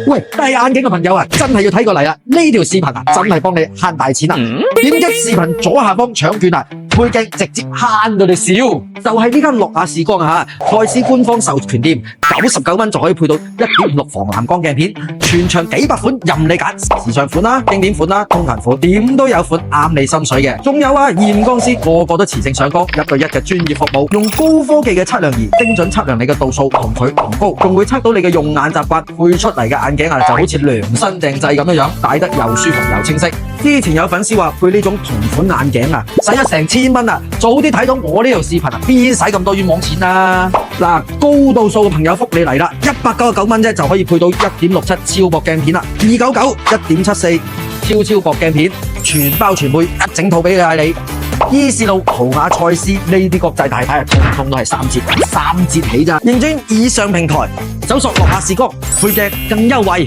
喂，戴眼鏡嘅朋友啊，真係要睇過嚟啦！呢條視頻啊，真係幫你慳大錢啊！點擊視頻左下方搶券啊，配鏡直接慳到你笑！就係呢間諾亞視光啊，蔡司官方授權店，99蚊就可以配到1.56防藍光鏡片，全場幾百款任你揀，時尚款啦、經典款啦、通勤款，點都有款啱你心水嘅。仲有啊，驗光師個個都磁性上光，1對1嘅專業服務，用高科技嘅測量儀精準測量你嘅度數同距同高，仲會測到你嘅用眼習慣，配出嚟嘅眼鏡啊就好似量身訂製咁樣，戴得又舒服又清晰。之前有粉絲話配呢種同款眼鏡啊，使咗成1000蚊啊！早啲睇到我呢條視頻啊，邊使咁多冤枉錢啊？嗱，高度數嘅朋友福利嚟啦，199蚊啫就可以配到1.67超薄鏡片啦，299 1.74超薄鏡片，全包全配一整套俾你。伊士路、豪雅、蔡司呢啲國際大牌啊，通通都係3折起咋。認準以上平台，搜索諾亞視光，配鏡更優惠。